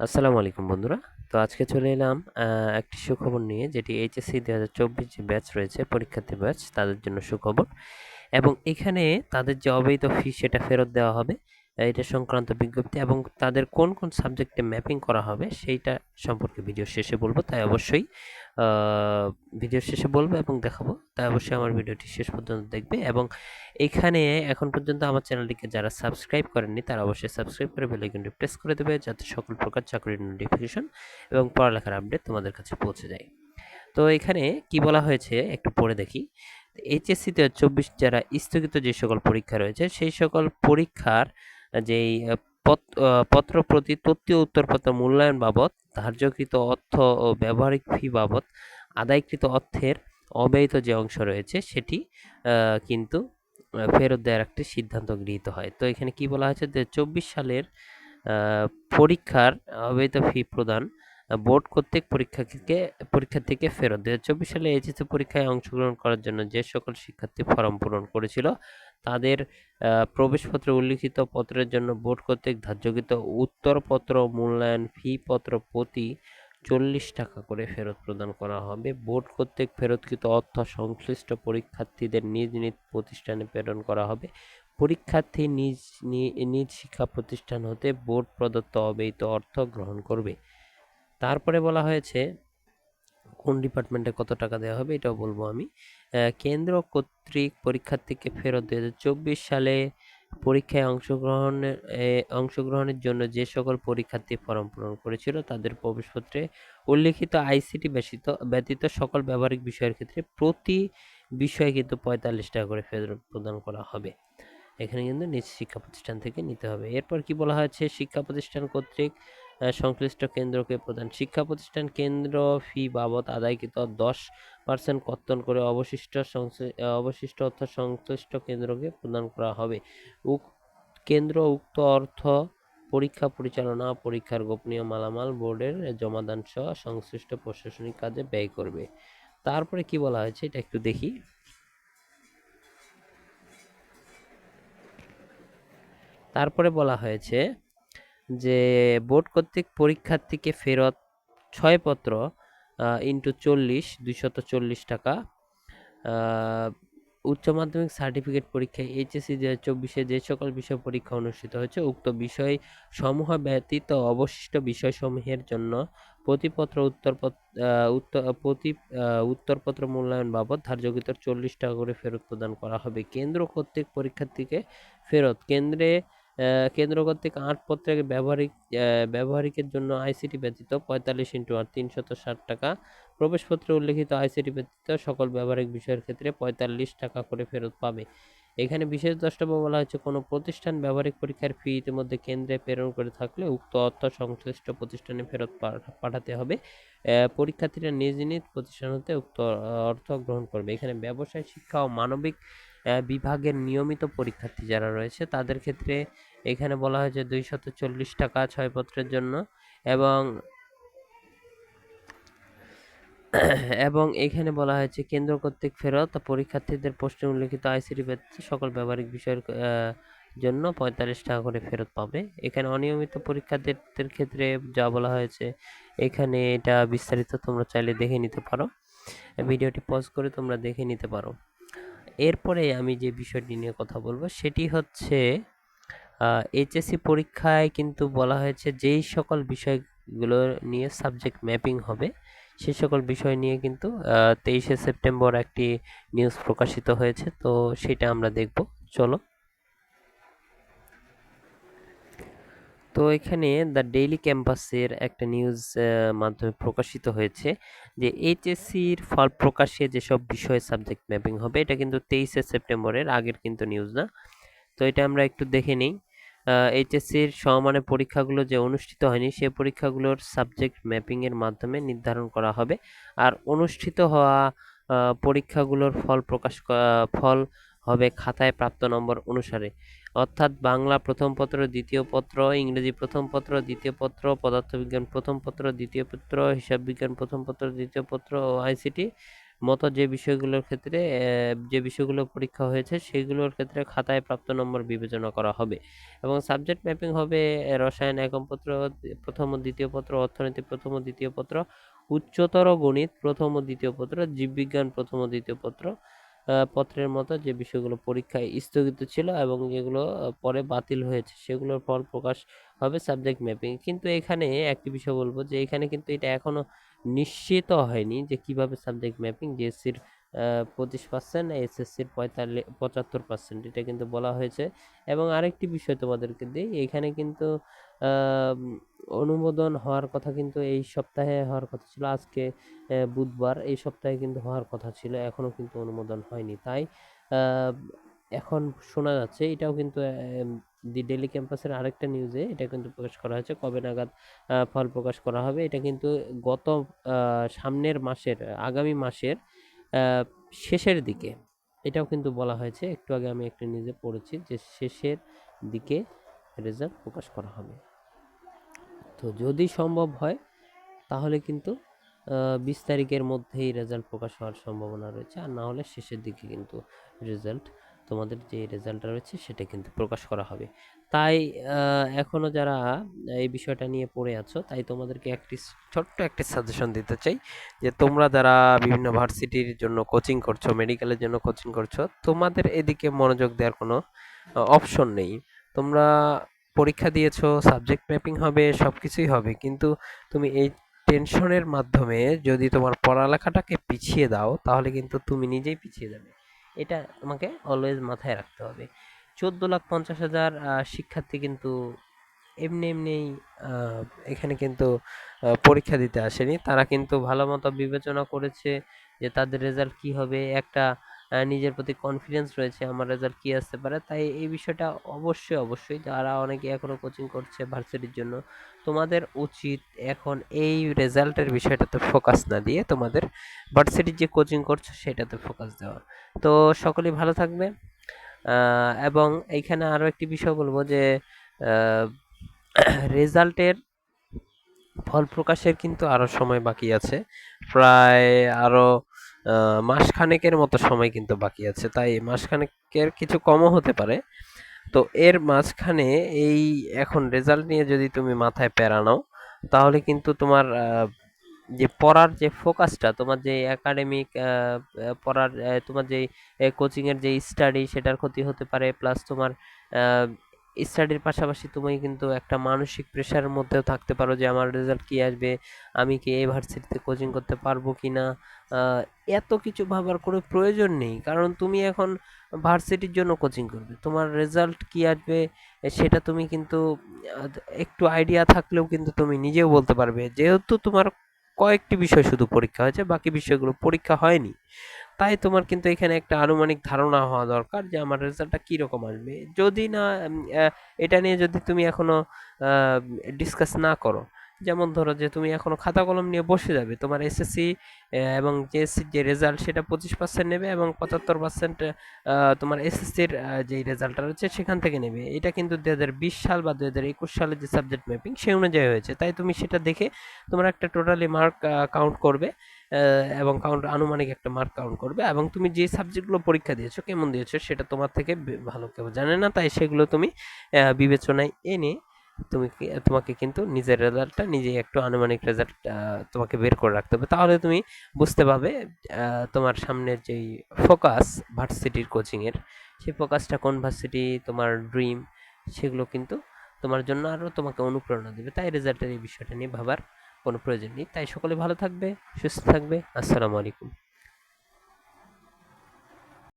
আসসালামু আলাইকুম বন্ধুরা। তো আজকে চলে এলাম একটি সুখবর নিয়ে, যেটি এইচএসসি ২০২৪ যে ব্যাচ রয়েছে, পরীক্ষার্থী ব্যাচ, তাদের জন্য সুখবর। এবং এখানে তাদের যে অবৈধ ফি সেটা ফেরত দেওয়া হবে। এটা সংক্রান্ত বিজ্ঞপ্তি এবং তাদের কোন কোন সাবজেক্টে ম্যাপিং করা হবে সেইটা সম্পর্কে ভিডিও শেষে বলবো। তাই অবশ্যই ভিডিও শেষে বলবো এবং দেখাবো। তাই অবশ্যই আমার ভিডিওটি শেষ পর্যন্ত দেখবে। এবং এখানে এখন পর্যন্ত আমার চ্যানেলটিকে যারা সাবস্ক্রাইব করেননি তারা অবশ্যই সাবস্ক্রাইব করে বেল আইকনটি প্রেস করে দেবে, যাতে সকল প্রকার চাকরির নোটিফিকেশন এবং পড়ালেখার আপডেট তোমাদের কাছে পৌঁছে যায়। তো এখানে কি বলা হয়েছে একটু পড়ে দেখি। এইচএসসি ২০২৪ যারা স্থগিত যে সকল পরীক্ষা রয়েছে, সেই সকল পরীক্ষার যেই পত্র প্রতি তত্ত্বীয় উত্তরপত্র মূল্যায়ন বাবদ ধার্যকৃত অর্থ ও ব্যবহারিক ফি বাবদ আদায়কৃত অর্থের অব্যয়িত যে অংশ রয়েছে সেটি কিন্তু ফেরত দেওয়ার একটি সিদ্ধান্ত গৃহীত হয়। তো এখানে কি বলা হয়েছে যে ২৪ সালের পরীক্ষার অব্যয়িত ফি প্রদান বোর্ড কর্তৃক পরীক্ষার্থীকে ফেরত। ২০২৪ সালে এইচএসসি পরীক্ষায় অংশগ্রহণ করার জন্য যে সকল শিক্ষার্থী ফরম পূরণ করেছিল তাদের প্রবেশপত্রে উল্লিখিত পত্রের জন্য বোর্ড কর্তৃক ধার্যকৃত উত্তরপত্র মূল্যায়ন ফি পত্র প্রতি ৪০ টাকা করে ফেরত প্রদান করা হবে। বোর্ড কর্তৃক ফেরতকৃত অর্থ সংশ্লিষ্ট পরীক্ষার্থীদের নিজ নিজ প্রতিষ্ঠানে প্রেরণ করা হবে। পরীক্ষার্থী নিজ শিক্ষা প্রতিষ্ঠান হতে বোর্ড প্রদত্ত অব্যয়িত অর্থ গ্রহণ করবে। তারপরে বলা হয়েছে কোন ডিপার্টমেন্টে কত টাকা দেওয়া হবে এটাও বলবো আমি। কেন্দ্র কর্তৃক পরীক্ষার্থীকে ফেরত ২০২৪ সালে পরীক্ষায় অংশগ্রহণের জন্য যে সকল পরীক্ষার্থী ফরম পূরণ করেছিল তাদের প্রবেশপত্রে উল্লিখিত আইসিটি ব্যতীত সকল ব্যবহারিক বিষয়ের ক্ষেত্রে প্রতি বিষয়ে কিন্তু ৪৫ টাকা করে ফেরত প্রদান করা হবে। এখানে কিন্তু নিজ শিক্ষা প্রতিষ্ঠান থেকে নিতে হবে। এরপর কি বলা হয়েছে, শিক্ষা প্রতিষ্ঠান কর্তৃক সংশ্লিষ্ট কেন্দ্রকে প্রদান শিক্ষা প্রতিষ্ঠান কেন্দ্র ফি বাবদ আদায়কৃত ১০% কর্তন করে অবশিষ্ট অর্থ সংশ্লিষ্ট কেন্দ্রকে প্রদান করা হবে। কেন্দ্র উক্ত অর্থ পরীক্ষা পরিচালনা, পরীক্ষার গোপনীয় মালামাল, বোর্ডের জমাদান সহ সংশ্লিষ্ট প্রশাসনিক কাজে ব্যয় করবে। তারপরে কি বলা হয়েছে এটা একটু দেখি। তারপরে বলা হয়েছে যে বোর্ড কর্তৃক পরীক্ষার্থীকে ফেরত ৬ পত্র ইন্টু ৪০ ২৪০ টাকা। উচ্চ মাধ্যমিক সার্টিফিকেট পরীক্ষায় এইচএসসি ২০২৪ যে সকল বিষয় পরীক্ষা অনুষ্ঠিত হয়েছে উক্ত বিষয় সমূহ ব্যতীত অবশিষ্ট বিষয়সমূহের জন্য প্রতিপত্র উত্তরপত্র মূল্যায়ন বাবদ ধার্যকৃত ৪০ টাকা করে ফেরত প্রদান করা হবে। কেন্দ্র কর্তৃক পরীক্ষার্থীকে ফেরত কেন্দ্র কর্তৃক ৮ পত্রের ব্যবহারিকের জন্য আইসিটি ব্যতীত ৪৫ ইন্টু ৮ ৩৬০ টাকা। প্রবেশপত্রে উল্লিখিত আইসিটি ব্যতীত সকল ব্যবহারিক বিষয়ের ক্ষেত্রে ৪৫ টাকা করে ফেরত পাবে। এখানে বিশেষ দ্রষ্টব্য বলা হচ্ছে, কোনো প্রতিষ্ঠান ব্যবহারিক পরীক্ষার ফি ইতিমধ্যে কেন্দ্রে প্রেরণ করে থাকলে উক্ত অর্থ সংশ্লিষ্ট প্রতিষ্ঠানে ফেরত পাঠাতে হবে। পরীক্ষার্থীরা নিজ নিজ প্রতিষ্ঠান হতে উক্ত অর্থ গ্রহণ করবে। এখানে ব্যবসায় শিক্ষা ও মানবিক বিভাগের নিয়মিত পরীক্ষার্থী যারা রয়েছে তাদের ক্ষেত্রে এখানে বলা হয়েছে ২৪০ টাকা ৬ পত্রের জন্য। এবং এবং এখানে বলা হয়েছে কেন্দ্র কর্তৃক ফেরত পরীক্ষার্থীদের প্রশ্নে উল্লিখিত আইসিটি ব্যতীত সকল ব্যবহারিক বিষয়ের জন্য ৪৫ টাকা করে ফেরত পাবে। এখানে অনিয়মিত পরীক্ষার্থীদের ক্ষেত্রে যা বলা হয়েছে এখানে এটা বিস্তারিত তোমরা চাইলে দেখে নিতে পারো। ভিডিওটি পজ করে তোমরা দেখে নিতে পারো। এরপরে আমি যে বিষয়টি নিয়ে কথা বলবো সেটি হচ্ছে এইচএসসি পরীক্ষায় কিন্তু বলা হয়েছে যেই সকল বিষয়গুলো নিয়ে সাবজেক্ট ম্যাপিং হবে সেই সকল বিষয় নিয়ে কিন্তু ২৩শে সেপ্টেম্বর একটি নিউজ প্রকাশিত হয়েছে। তো সেটা আমরা দেখব, চলো। তো এখানে দ্য ডেইলি ক্যাম্পাসের একটা নিউজ মাধ্যমে প্রকাশিত হয়েছে যে এইচএসসির ফল প্রকাশে যেসব বিষয়ে সাবজেক্ট ম্যাপিং হবে, এটা কিন্তু ২৩শে সেপ্টেম্বরের আগের কিন্তু নিউজ না। তো এটা আমরা একটু দেখে নিই। এইচএসসির সমমানের পরীক্ষাগুলো যে অনুষ্ঠিত হয়নি সেই পরীক্ষাগুলোর সাবজেক্ট ম্যাপিংয়ের মাধ্যমে নির্ধারণ করা হবে। আর অনুষ্ঠিত হওয়া পরীক্ষাগুলোর ফল হবে খাতায় প্রাপ্ত নম্বর অনুসারে, অর্থাৎ বাংলা প্রথম পত্র দ্বিতীয় পত্র, ইংরেজি প্রথম পত্র দ্বিতীয় পত্র, পদার্থবিজ্ঞান প্রথম পত্র দ্বিতীয় পত্র, হিসাব বিজ্ঞান প্রথম পত্র দ্বিতীয় পত্র ও আইসিটি মতো যে বিষয়গুলোর ক্ষেত্রে যে বিষয়গুলো পরীক্ষা হয়েছে সেগুলোর ক্ষেত্রে খাতায় প্রাপ্ত নম্বর বিবেচনা করা হবে এবং সাবজেক্ট ম্যাপিং হবে রসায়ন একম পত্র প্রথম ও দ্বিতীয় পত্র, অর্থনীতি প্রথম ও দ্বিতীয় পত্র, উচ্চতর গণিত প্রথম ও দ্বিতীয় পত্র, জীববিজ্ঞান প্রথম ও দ্বিতীয় পত্র পত্রের মতো যে বিষয়গুলো পরীক্ষায় স্থগিত ছিল এবং যেগুলো পরে বাতিল হয়েছে সেগুলোর ফল প্রকাশ হবে সাবজেক্ট ম্যাপিং। কিন্তু এখানে একটি বিষয় বলবো যে এখানে কিন্তু এটা এখনো নিশ্চিত হয়নি যে কিভাবে সাবজেক্ট ম্যাপিং জিএসসির 25%, এসএসসির 75%, এটা কিন্তু বলা হয়েছে। এবং আরেকটি বিষয় তোমাদেরকে দিই, এখানে কিন্তু আহ, অনুমোদন হওয়ার কথা কিন্তু এই সপ্তাহে হওয়ার কথা ছিল, আজকে বুধবার, এই সপ্তাহে কিন্তু হওয়ার কথা ছিল, এখনো কিন্তু অনুমোদন হয়নি। তাই আহ, এখন শোনা যাচ্ছে, এটাও কিন্তু দি ডেইলি ক্যাম্পাসের আরেকটা নিউজে এটা কিন্তু প্রকাশ করা হয়েছে, কবে নাগাদ ফল প্রকাশ করা হবে। এটা কিন্তু গত সামনের মাসের আগামী মাসের আহ, শেষের দিকে, এটাও কিন্তু বলা হয়েছে। একটু আগে আমি একটা নিউজে পড়েছি যে শেষের দিকে রেজাল্ট প্রকাশ করা হবে। তো যদি সম্ভব হয় তাহলে কিন্তু 20 তারিখের মধ্যেই রেজাল্ট প্রকাশ হওয়ার সম্ভাবনা রয়েছে, আর না হলে শেষের দিকে কিন্তু রেজাল্ট, তোমাদের যে রেজাল্টটা রয়েছে সেটা কিন্তু প্রকাশ করা হবে। তাই এখনো যারা এই বিষয়টা নিয়ে পড়ে আছো, তাই তোমাদেরকে একটি ছোট্ট একটি সাজেশন দিতে চাই যে তোমরা যারা বিভিন্ন ভার্সিটির জন্য কোচিং করছো, মেডিকেলের জন্য কোচিং করছো, তোমাদের এদিকে মনোযোগ দেওয়ার কোনো অপশন নেই। তোমরা পরীক্ষা দিয়েছো, সাবজেক্ট ম্যাপিং হবে, সব কিছুই হবে, কিন্তু তুমি এই টেনশনের মাধ্যমে যদি তোমার পড়ালেখাটাকে পিছিয়ে দাও তাহলে কিন্তু তুমি নিজেই পিছিয়ে যাবে। এটা তোমাকে অলওয়েজ মাথায় রাখতে হবে। 14,50,000 শিক্ষার্থী কিন্তু এমনি এমনি আহ, এখানে কিন্তু পরীক্ষা দিতে আসেনি, তারা কিন্তু ভালো মতো বিবেচনা করেছে যে তাদের রেজাল্ট কি হবে, একটা নিজের প্রতি কনফিডেন্স রয়েছে আমার রেজাল্ট কি আসতে পারে। তাই এই বিষয়টা অবশ্যই অবশ্যই যারা অনেকে এখনো কোচিং করছে ভার্সিটির জন্য, তোমাদের উচিত এখন এই রেজাল্টের বিষয়টাতে ফোকাস না দিয়ে তোমাদের ভার্সিটির যে কোচিং করছো সেটাতে ফোকাস দেওয়া। তো সকলেই ভালো থাকবে। এবং এইখানে আরো একটি বিষয় বলবো যে রেজাল্টের ফল প্রকাশের কিন্তু আরো সময় বাকি আছে, প্রায় আরো মাসখানেকের মতো সময় কিন্তু বাকি আছে, তাই মাসখানেকের কিছু কমও হতে পারে। তো এর মাঝখানে এই এখন রেজাল্ট নিয়ে যদি তুমি মাথায় প্যারা নাও তাহলে কিন্তু তোমার যে পড়ার যে ফোকাসটা, তোমার যে একাডেমিক পড়ার তোমার যে কোচিং এর যে স্টাডি সেটার ক্ষতি হতে পারে, প্লাস তোমার স্টাডির পাশাপাশি তুমি কিন্তু একটা মানসিক প্রেশারের মধ্যেও থাকতে পারো যে আমার রেজাল্ট কি আসবে, আমি কি এই ভার্সিটিতে কোচিং করতে পারবো কিনা। আহ, এত কিছু ভাবার কোনো প্রয়োজন নেই, কারণ তুমি এখন ভার্সিটির জন্য কোচিং করবে, তোমার রেজাল্ট কি আসবে সেটা তুমি কিন্তু আহ, একটু আইডিয়া থাকলেও কিন্তু তুমি নিজেও বলতে পারবে, যেহেতু তোমার কয়েকটি বিষয় শুধু পরীক্ষা হয়েছে, বাকি বিষয়গুলো পরীক্ষা হয়নি। তাই তোমার কিন্তু এখানে একটা আনুমানিক ধারণা হওয়া দরকার যে আমার রেজাল্টটা কিরকম আসবে। যদি না এটা নিয়ে যদি তুমি এখনো ডিসকাস না করো, যেমন ধরো যে তুমি এখনো খাতা কলম নিয়ে বসে যাবে, তোমার এসএসসি এবং জেএসসির যে রেজাল্ট সেটা 25% নেবে এবং 75% তোমার এসএসসির যে রেজাল্টটা রয়েছে সেখান থেকে নেবে। এটা কিন্তু 2020 সাল বা 2021 সালে যে সাবজেক্ট ম্যাপিং সেই অনুযায়ী হয়েছে, তাই তুমি সেটা দেখে তোমার একটা টোটালি মার্ক কাউন্ট করবে এবং কাউন্ট আনুমানিক একটা মার্ক কাউন্ট করবে, এবং তুমি যে সাবজেক্টগুলো পরীক্ষা দিয়েছো কেমন দিয়েছো সেটা তোমার থেকে ভালো কেউ জানে না, তাই সেগুলো তুমি বিবেচনায় এনে তোমাকে কিন্তু নিজের রেজাল্টটা নিজেই একটু আনুমানিক রেজাল্ট তোমাকে বের করে রাখতে হবে, তাহলে তুমি বুঝতে পারবে তোমার সামনের যেই ফোকাস ভার্সিটির কোচিং এর, সেই ফোকাসটা কোন ভার্সিটি তোমার ড্রিম, সেগুলো কিন্তু তোমার জন্য আরো তোমাকে অনুপ্রেরণা দেবে। তাই রেজাল্টের এই বিষয়টা নিয়ে ভাবার কোনো প্রয়োজন নেই। তাই সকলে ভালো থাকবে, সুস্থ থাকবে। আসসালামু আলাইকুম।